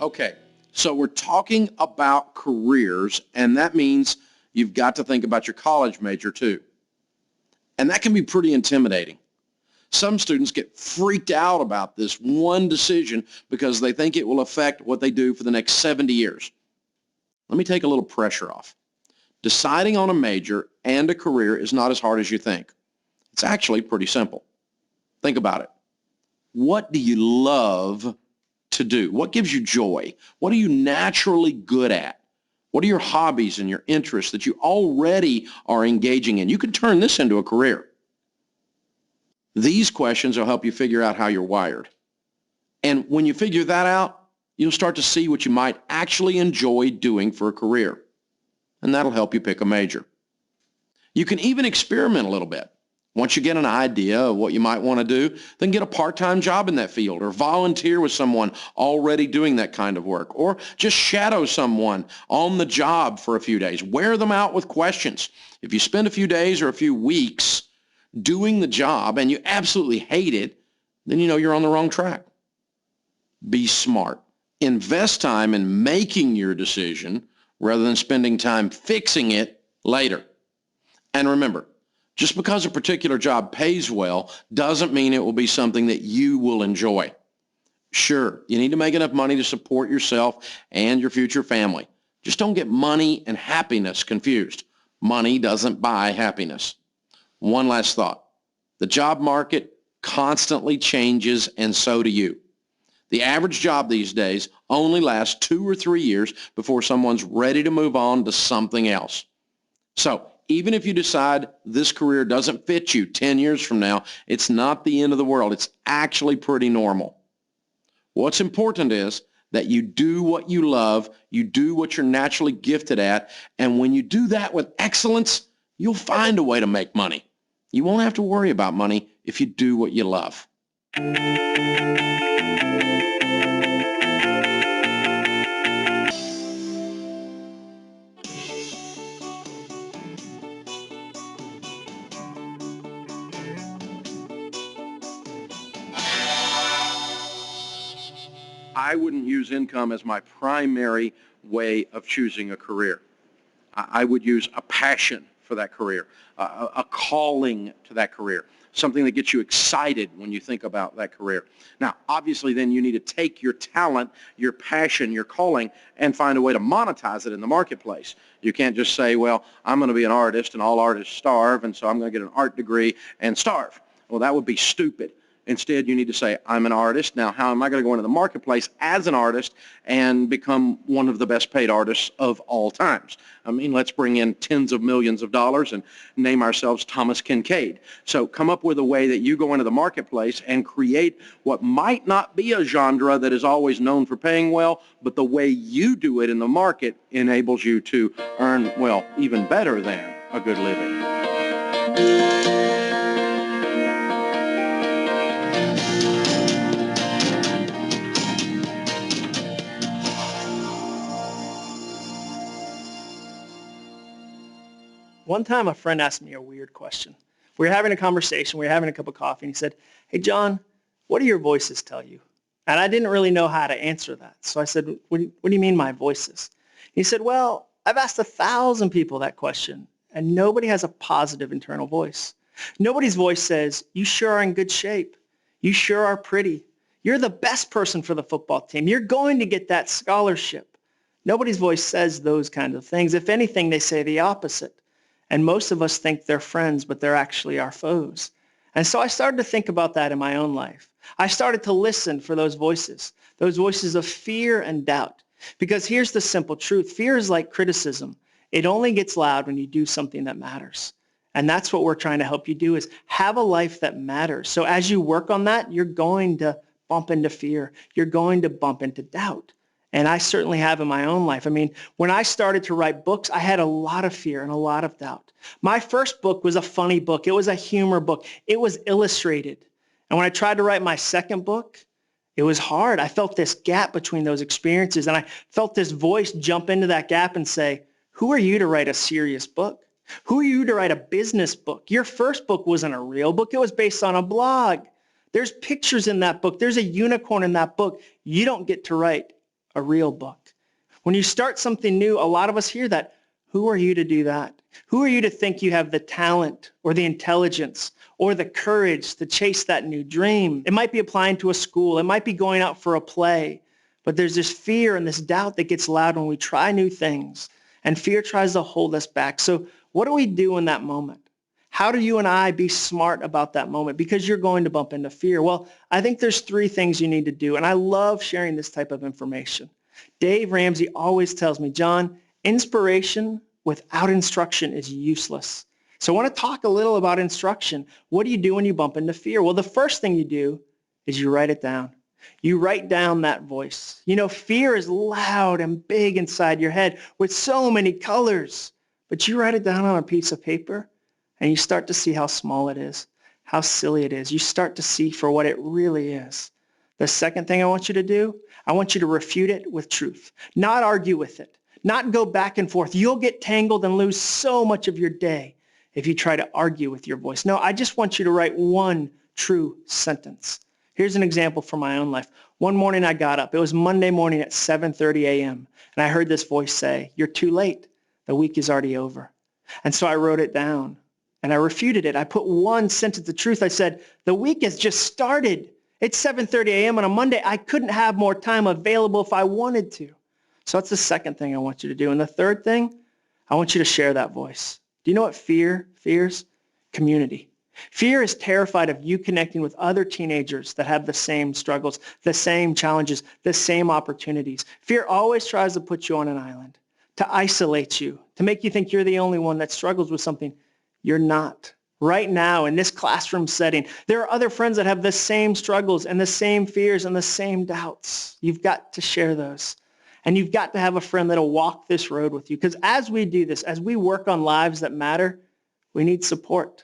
Okay, so we're talking about careers, and that means you've got to think about your college major too. And that can be pretty intimidating. Some students get freaked out about this one decision because they think it will affect what they do for the next 70 years. Let me take a little pressure off. Deciding on a major and a career is not as hard as you think. It's actually pretty simple. Think about it. What do you love to do? What gives you joy? What are you naturally good at? What are your hobbies and your interests that you already are engaging in? You can turn this into a career. These questions will help you figure out how you're wired. And when you figure that out, you'll start to see what you might actually enjoy doing for a career. And that'll help you pick a major. You can even experiment a little bit. Once you get an idea of what you might want to do, then get a part-time job in that field or volunteer with someone already doing that kind of work, or just shadow someone on the job for a few days. Wear them out with questions. If you spend a few days or a few weeks doing the job and you absolutely hate it, then you know you're on the wrong track. Be smart. Invest time in making your decision rather than spending time fixing it later. And remember, just because a particular job pays well doesn't mean it will be something that you will enjoy. Sure, you need to make enough money to support yourself and your future family. Just don't get money and happiness confused. Money doesn't buy happiness. One last thought. The job market constantly changes, and so do you. The average job these days only lasts 2 or 3 years before someone's ready to move on to something else. So, even if you decide this career doesn't fit you 10 years from now, it's not the end of the world. It's actually pretty normal. What's important is that you do what you love, you do what you're naturally gifted at, and when you do that with excellence, you'll find a way to make money. You won't have to worry about money if you do what you love. I wouldn't use income as my primary way of choosing a career. I would use a passion for that career, a calling to that career, something that gets you excited when you think about that career. Now, obviously, then you need to take your talent, your passion, your calling, and find a way to monetize it in the marketplace. You can't just say, well, I'm going to be an artist, and all artists starve, and so I'm going to get an art degree and starve. Well, that would be stupid. Instead, you need to say, I'm an artist. Now, how am I going to go into the marketplace as an artist and become one of the best paid artists of all times? I mean, let's bring in tens of millions of dollars and name ourselves Thomas Kincaid. So come up with a way that you go into the marketplace and create what might not be a genre that is always known for paying well, but the way you do it in the market enables you to earn, well, even better than a good living. One time a friend asked me a weird question. We were having a conversation, we were having a cup of coffee, and he said, hey, John, what do your voices tell you? And I didn't really know how to answer that. So I said, what do you mean my voices? He said, well, I've asked 1,000 people that question, and nobody has a positive internal voice. Nobody's voice says, you sure are in good shape. You sure are pretty. You're the best person for the football team. You're going to get that scholarship. Nobody's voice says those kinds of things. If anything, they say the opposite. And most of us think they're friends, but they're actually our foes. And so I started to think about that in my own life. I started to listen for those voices of fear and doubt. Because here's the simple truth. Fear is like criticism. It only gets loud when you do something that matters. And that's what we're trying to help you do, is have a life that matters. So as you work on that, you're going to bump into fear. You're going to bump into doubt. And I certainly have in my own life. I mean, when I started to write books, I had a lot of fear and a lot of doubt. My first book was a funny book. It was a humor book. It was illustrated. And when I tried to write my second book, it was hard. I felt this gap between those experiences, and I felt this voice jump into that gap and say, who are you to write a serious book? Who are you to write a business book? Your first book wasn't a real book. It was based on a blog. There's pictures in that book. There's a unicorn in that book. You don't get to write a real book. When you start something new, a lot of us hear that. Who are you to do that? Who are you to think you have the talent or the intelligence or the courage to chase that new dream? It might be applying to a school. It might be going out for a play. But there's this fear and this doubt that gets loud when we try new things. And fear tries to hold us back. So what do we do in that moment? How do you and I be smart about that moment? Because you're going to bump into fear. Well, I think there's 3 things you need to do. And I love sharing this type of information. Dave Ramsey always tells me, John, inspiration without instruction is useless. So I want to talk a little about instruction. What do you do when you bump into fear? Well, the first thing you do is you write it down. You write down that voice. You know, fear is loud and big inside your head with so many colors. But you write it down on a piece of paper, and you start to see how small it is, how silly it is. You start to see for what it really is. The second thing I want you to do, I want you to refute it with truth, not argue with it, not go back and forth. You'll get tangled and lose so much of your day if you try to argue with your voice. No, I just want you to write one true sentence. Here's an example from my own life. One morning I got up. It was Monday morning at 7:30 a.m. And I heard this voice say, you're too late. The week is already over. And so I wrote it down and I refuted it. I put one sentence of truth. I said, the week has just started. It's 7:30 a.m. on a Monday. I couldn't have more time available if I wanted to. So that's the second thing I want you to do. And the third thing, I want you to share that voice. Do you know what fear fears? Community. Fear is terrified of you connecting with other teenagers that have the same struggles, the same challenges, the same opportunities. Fear always tries to put you on an island, to isolate you, to make you think you're the only one that struggles with something. You're not. Right now, in this classroom setting, there are other friends that have the same struggles and the same fears and the same doubts. You've got to share those. And you've got to have a friend that'll walk this road with you. Because as we do this, as we work on lives that matter, we need support.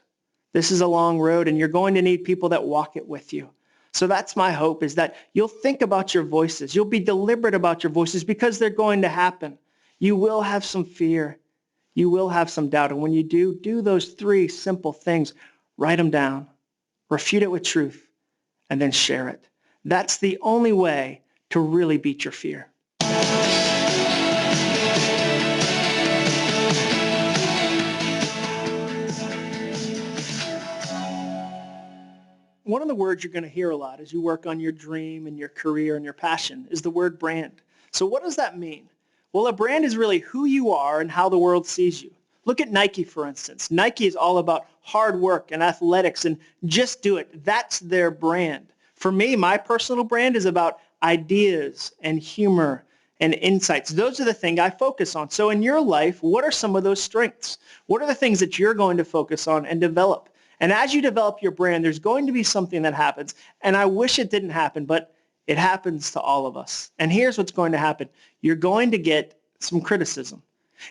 This is a long road, and you're going to need people that walk it with you. So that's my hope, is that you'll think about your voices. You'll be deliberate about your voices because they're going to happen. You will have some fear. You will have some doubt. And when you do those 3 simple things. Write them down, refute it with truth, and then share it. That's the only way to really beat your fear. One of the words you're going to hear a lot as you work on your dream and your career and your passion is the word brand. So what does that mean? Well, a brand is really who you are and how the world sees you. Look at Nike, for instance. Nike is all about hard work and athletics and just do it. That's their brand. For me, my personal brand is about ideas and humor and insights. Those are the things I focus on. So in your life, what are some of those strengths? What are the things that you're going to focus on and develop? And as you develop your brand, there's going to be something that happens. And I wish it didn't happen, but it happens to all of us. And here's what's going to happen. You're going to get some criticism.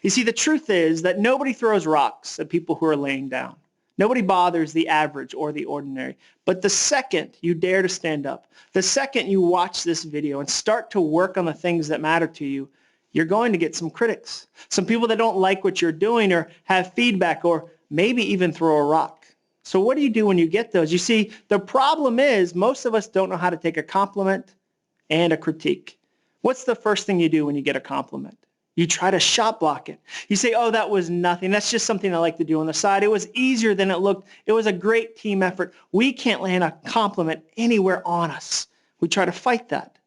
You see, the truth is that nobody throws rocks at people who are laying down. Nobody bothers the average or the ordinary. But the second you dare to stand up, the second you watch this video and start to work on the things that matter to you, you're going to get some critics. Some people that don't like what you're doing or have feedback or maybe even throw a rock. So what do you do when you get those? You see, the problem is most of us don't know how to take a compliment and a critique. What's the first thing you do when you get a compliment? You try to shot block it. You say, oh, that was nothing. That's just something I like to do on the side. It was easier than it looked. It was a great team effort. We can't land a compliment anywhere on us. We try to fight that.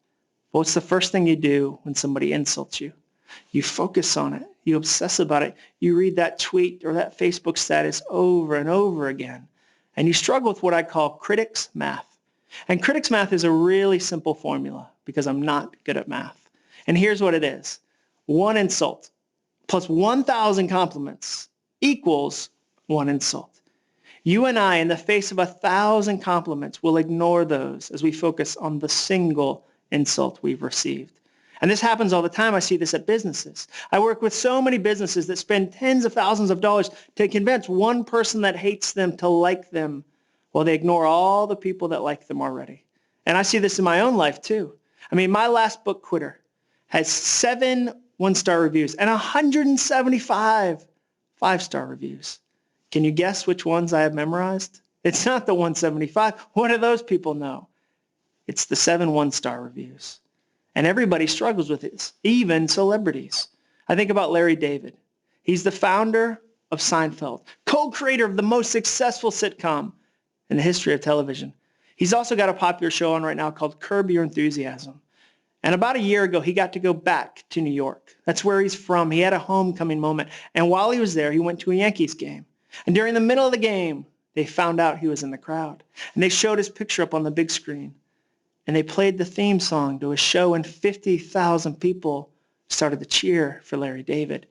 But what's the first thing you do when somebody insults you? You focus on it. You obsess about it. You read that tweet or that Facebook status over and over again. And you struggle with what I call critics math. And critics math is a really simple formula because I'm not good at math. And here's what it is. One insult plus 1,000 compliments equals one insult. You and I, in the face of 1,000 compliments, will ignore those as we focus on the single insult we've received. And this happens all the time. I see this at businesses. I work with so many businesses that spend tens of thousands of dollars to convince one person that hates them to like them while they ignore all the people that like them already. And I see this in my own life too. I mean, my last book, Quitter, has 7 one-star reviews and 175 5-star reviews. Can you guess which ones I have memorized? It's not the 175. What do those people know? It's the 7 one-star reviews. And everybody struggles with it, even celebrities. I think about Larry David. He's the founder of Seinfeld, co-creator of the most successful sitcom in the history of television. He's also got a popular show on right now called Curb Your Enthusiasm. And about a year ago, he got to go back to New York. That's where he's from. He had a homecoming moment. And while he was there, he went to a Yankees game. And during the middle of the game, they found out he was in the crowd. And they showed his picture up on the big screen. And they played the theme song to his show, and 50,000 people started to cheer for Larry David.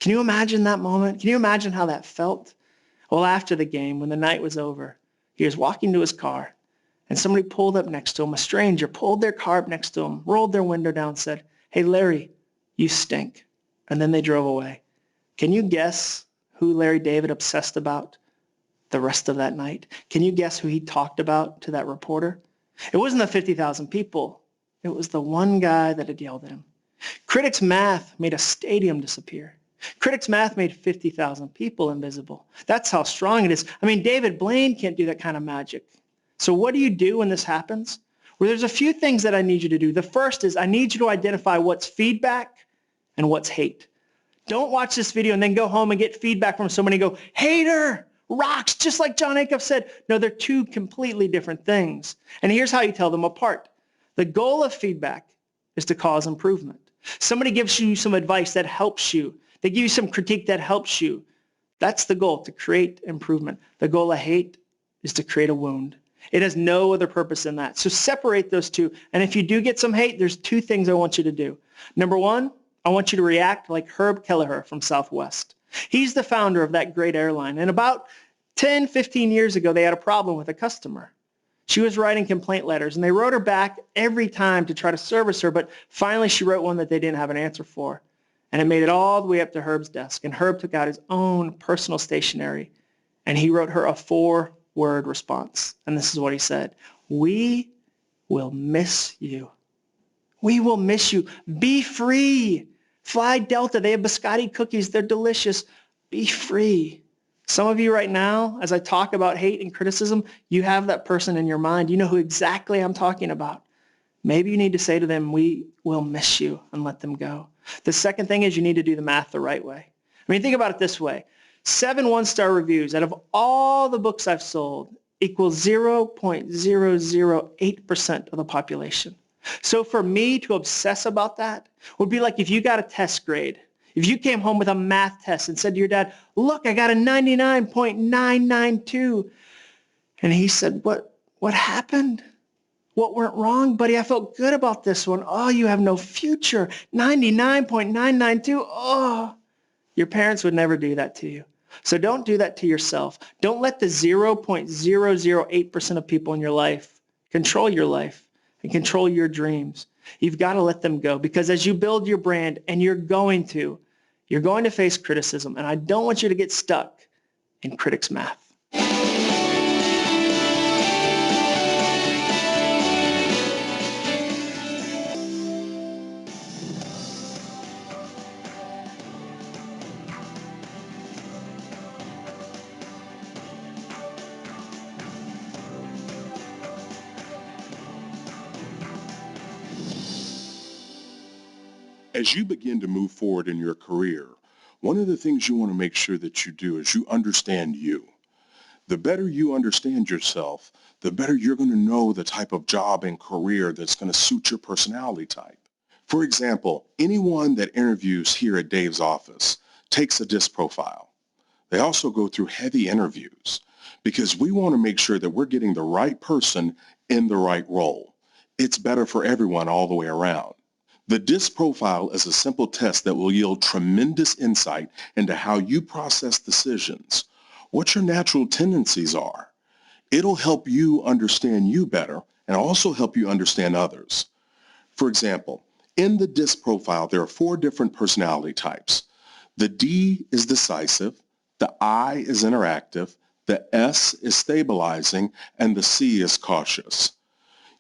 Can you imagine that moment? Can you imagine how that felt? Well, after the game, when the night was over, he was walking to his car, and somebody pulled up next to him. A stranger pulled their car up next to him, rolled their window down, said, "Hey, Larry, you stink." And then they drove away. Can you guess who Larry David obsessed about the rest of that night? Can you guess who he talked about to that reporter? It wasn't the 50,000 people. It was the one guy that had yelled at him. Critics math made a stadium disappear. Critics math made 50,000 people invisible. That's how strong it is. I mean, David Blaine can't do that kind of magic. So what do you do when this happens? Well, there's a few things that I need you to do. The first is I need you to identify what's feedback and what's hate. Don't watch this video and then go home and get feedback from somebody and go, "Hater, rocks," just like John Acuff said. No, they're two completely different things. And here's how you tell them apart. The goal of feedback is to cause improvement. Somebody gives you some advice that helps you. They give you some critique that helps you. That's the goal, to create improvement. The goal of hate is to create a wound. It has no other purpose than that. So separate those two. And if you do get some hate, there's 2 things I want you to do. Number 1, I want you to react like Herb Kelleher from Southwest. He's the founder of that great airline. And about 10, 15 years ago, they had a problem with a customer. She was writing complaint letters, and they wrote her back every time to try to service her, but finally she wrote one that they didn't have an answer for. And it made it all the way up to Herb's desk. And Herb took out his own personal stationery, and he wrote her a 4-word response. And this is what he said: "We will miss you. We will miss you. Be free. Fly Delta. They have biscotti cookies. They're delicious. Be free." Some of you right now, as I talk about hate and criticism, you have that person in your mind. You know who exactly I'm talking about. Maybe you need to say to them, "We will miss you," and let them go. The second thing is you need to do the math the right way. I mean, think about it this way. 7 one-star reviews out of all the books I've sold equals 0.008% of the population. So for me to obsess about that would be like if you got a test grade. If you came home with a math test and said to your dad, "Look, I got a 99.992. And he said, What happened? What went wrong, buddy? I felt good about this one." "Oh, you have no future. 99.992. Oh." Your parents would never do that to you. So don't do that to yourself. Don't let the 0.008% of people in your life control your life and control your dreams. You've got to let them go, because as you build your brand, and you're going to face criticism, and I don't want you to get stuck in critics math. As you begin to move forward in your career, one of the things you want to make sure that you do is you understand you. The better you understand yourself, the better you're going to know the type of job and career that's going to suit your personality type. For example, anyone that interviews here at Dave's office takes a DISC profile. They also go through heavy interviews because we want to make sure that we're getting the right person in the right role. It's better for everyone all the way around. The DISC profile is a simple test that will yield tremendous insight into how you process decisions, what your natural tendencies are. It'll help you understand you better and also help you understand others. For example, in the DISC profile, there are 4 different personality types. The D is decisive, the I is interactive, the S is stabilizing, and the C is cautious.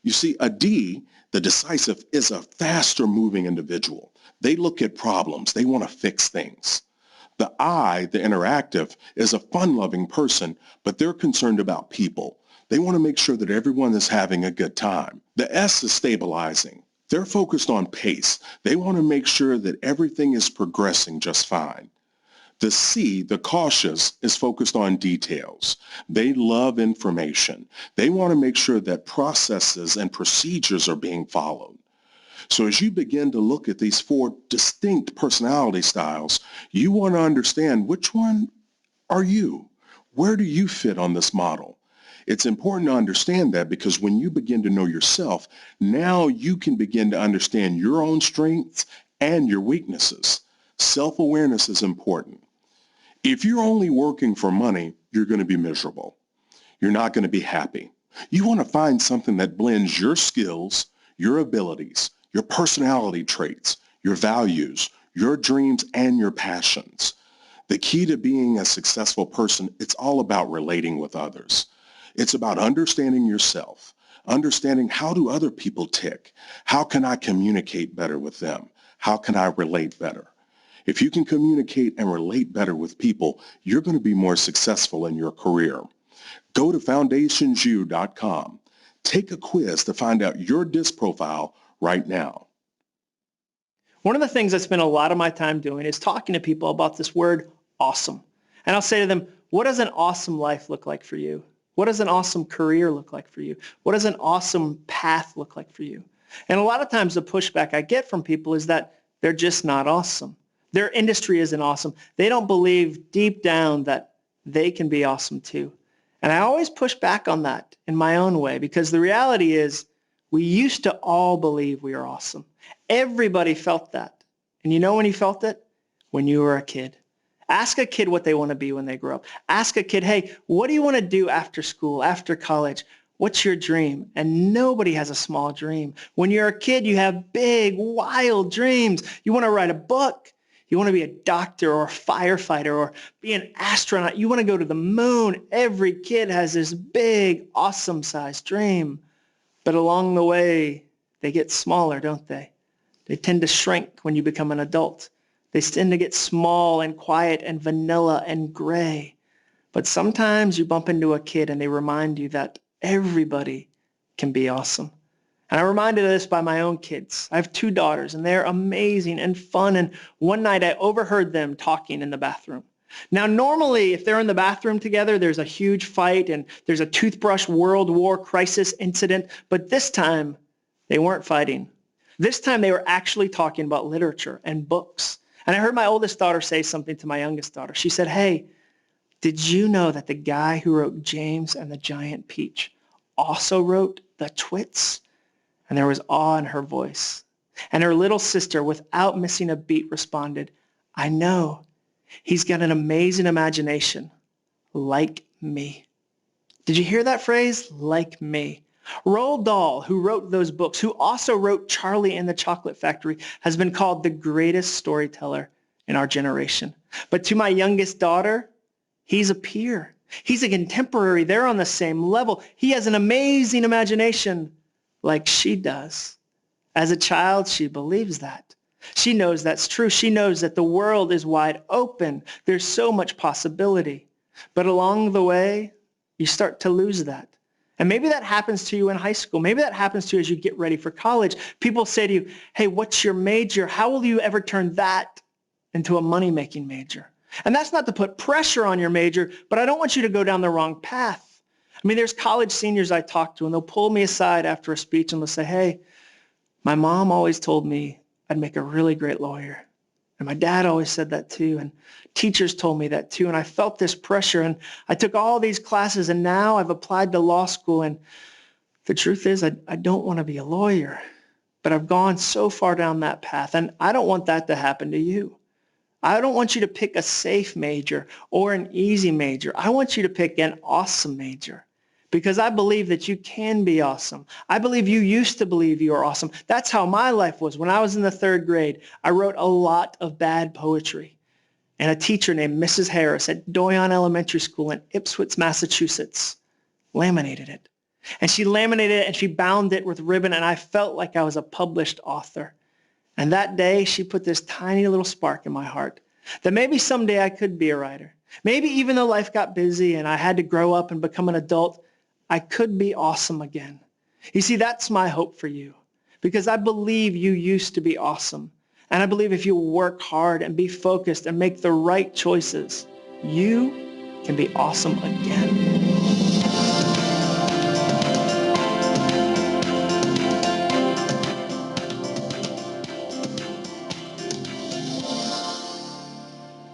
You see, a D, the decisive, is a faster moving individual. They look at problems. They want to fix things. The I, the interactive, is a fun-loving person, but they're concerned about people. They want to make sure that everyone is having a good time. The S is stabilizing. They're focused on pace. They want to make sure that everything is progressing just fine. The C, the cautious, is focused on details. They love information. They want to make sure that processes and procedures are being followed. So as you begin to look at these 4 distinct personality styles, you want to understand which one are you? Where do you fit on this model? It's important to understand that because when you begin to know yourself, now you can begin to understand your own strengths and your weaknesses. Self-awareness is important. If you're only working for money, you're going to be miserable. You're not going to be happy. You want to find something that blends your skills, your abilities, your personality traits, your values, your dreams, and your passions. The key to being a successful person, it's all about relating with others. It's about understanding yourself, understanding how do other people tick? How can I communicate better with them? How can I relate better? If you can communicate and relate better with people, you're going to be more successful in your career. Go to foundationsu.com. Take a quiz to find out your DISC profile right now. One of the things I spend a lot of my time doing is talking to people about this word awesome. And I'll say to them, what does an awesome life look like for you? What does an awesome career look like for you? What does an awesome path look like for you? And a lot of times the pushback I get from people is that they're just not awesome. Their industry isn't awesome. They don't believe deep down that they can be awesome too. And I always push back on that in my own way because the reality is we used to all believe we are awesome. Everybody felt that. And you know when you felt it? When you were a kid. Ask a kid what they want to be when they grow up. Ask a kid, hey, what do you want to do after school, after college? What's your dream? And nobody has a small dream. When you're a kid, you have big, wild dreams. You want to write a book. You want to be a doctor or a firefighter or be an astronaut. You want to go to the moon. Every kid has this big, awesome-sized dream. But along the way, they get smaller, don't they? They tend to shrink when you become an adult. They tend to get small and quiet and vanilla and gray. But sometimes you bump into a kid and they remind you that everybody can be awesome. And I'm reminded of this by my own kids. I have 2 daughters, and they're amazing and fun. And one night I overheard them talking in the bathroom. Now, normally, if they're in the bathroom together, there's a huge fight, and there's a toothbrush World War crisis incident. But this time, they weren't fighting. This time, they were actually talking about literature and books. And I heard my oldest daughter say something to my youngest daughter. She said, hey, did you know that the guy who wrote James and the Giant Peach also wrote The Twits? And there was awe in her voice. And her little sister, without missing a beat, responded, I know. He's got an amazing imagination, like me. Did you hear that phrase? Like me. Roald Dahl, who wrote those books, who also wrote Charlie and the Chocolate Factory, has been called the greatest storyteller in our generation. But to my youngest daughter, he's a peer. He's a contemporary. They're on the same level. He has an amazing imagination like she does. As a child, she believes that. She knows that's true. She knows that the world is wide open. There's so much possibility. But along the way, you start to lose that. And maybe that happens to you in high school. Maybe that happens to you as you get ready for college. People say to you, hey, what's your major? How will you ever turn that into a money-making major? And that's not to put pressure on your major, but I don't want you to go down the wrong path. I mean, there's college seniors I talk to, and they'll pull me aside after a speech and they'll say, hey, my mom always told me I'd make a really great lawyer. And my dad always said that too, and teachers told me that too, and I felt this pressure, and I took all these classes, and now I've applied to law school, and the truth is I don't want to be a lawyer, but I've gone so far down that path, and I don't want that to happen to you. I don't want you to pick a safe major or an easy major. I want you to pick an awesome major because I believe that you can be awesome. I believe you used to believe you are awesome. That's how my life was. When I was in the 3rd grade, I wrote a lot of bad poetry. And a teacher named Mrs. Harris at Doyon Elementary School in Ipswich, Massachusetts, laminated it. And she laminated it and she bound it with ribbon, and I felt like I was a published author. And that day, she put this tiny little spark in my heart that maybe someday I could be a writer. Maybe even though life got busy and I had to grow up and become an adult, I could be awesome again. You see, that's my hope for you because I believe you used to be awesome. And I believe if you work hard and be focused and make the right choices, you can be awesome again.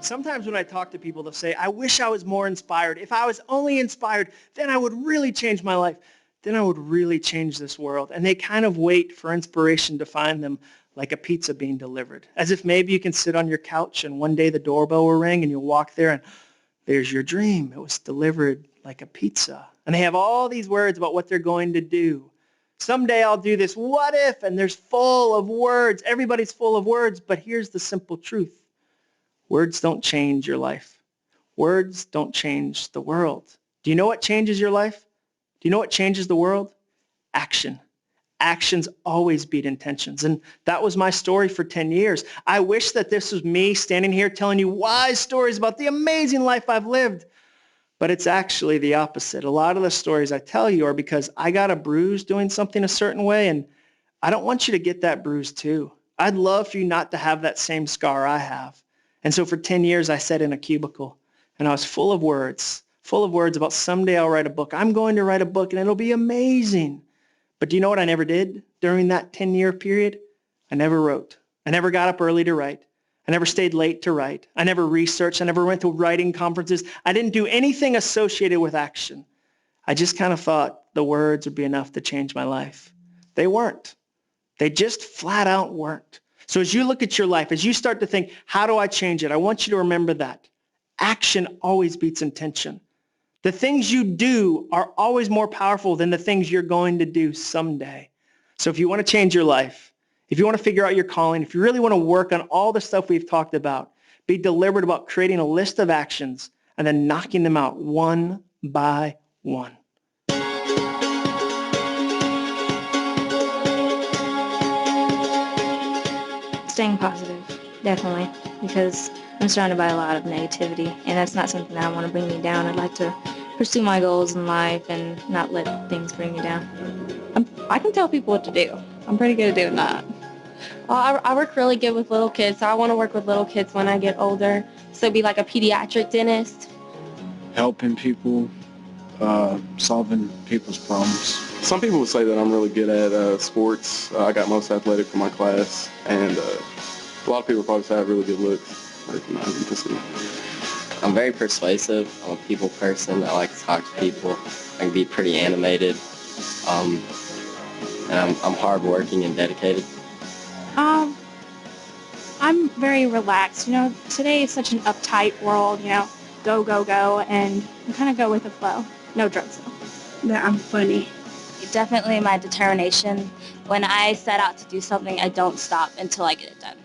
Sometimes when I talk to people, they'll say, I wish I was more inspired. If I was only inspired, then I would really change my life. Then I would really change this world. And they kind of wait for inspiration to find them like a pizza being delivered. As if maybe you can sit on your couch and one day the doorbell will ring and you'll walk there and there's your dream. It was delivered like a pizza. And they have all these words about what they're going to do. Someday I'll do this. What if? And there's full of words. Everybody's full of words. But here's the simple truth. Words don't change your life. Words don't change the world. Do you know what changes your life? Do you know what changes the world? Action. Actions always beat intentions. And that was my story for 10 years. I wish that this was me standing here telling you wise stories about the amazing life I've lived. But it's actually the opposite. A lot of the stories I tell you are because I got a bruise doing something a certain way, and I don't want you to get that bruise too. I'd love for you not to have that same scar I have. And so for 10 years, I sat in a cubicle, and I was full of words about someday I'll write a book. I'm going to write a book, and it'll be amazing. But do you know what I never did during that 10-year period? I never wrote. I never got up early to write. I never stayed late to write. I never researched. I never went to writing conferences. I didn't do anything associated with action. I just kind of thought the words would be enough to change my life. They weren't. They just flat out weren't. So as you look at your life, as you start to think, how do I change it? I want you to remember that. Action always beats intention. The things you do are always more powerful than the things you're going to do someday. So if you want to change your life, if you want to figure out your calling, if you really want to work on all the stuff we've talked about, be deliberate about creating a list of actions and then knocking them out one by one. Staying positive, definitely, because I'm surrounded by a lot of negativity, and that's not something that I want to bring me down. I'd like to pursue my goals in life and not let things bring me down. I can tell people what to do. I'm pretty good at doing that. Well, I work really good with little kids, so I want to work with little kids when I get older. So be like a pediatric dentist. Helping people, solving people's problems. Some people would say that I'm really good at sports. I got most athletic for my class, and a lot of people probably say I have really good looks. I'm very persuasive. I'm a people person. I like to talk to people. I can be pretty animated. And I'm hardworking and dedicated. I'm very relaxed. You know, today is such an uptight world, you know, go, go, go, and I kind of go with the flow. No drugs, though. That I'm funny. Definitely my determination. When I set out to do something, I don't stop until I get it done.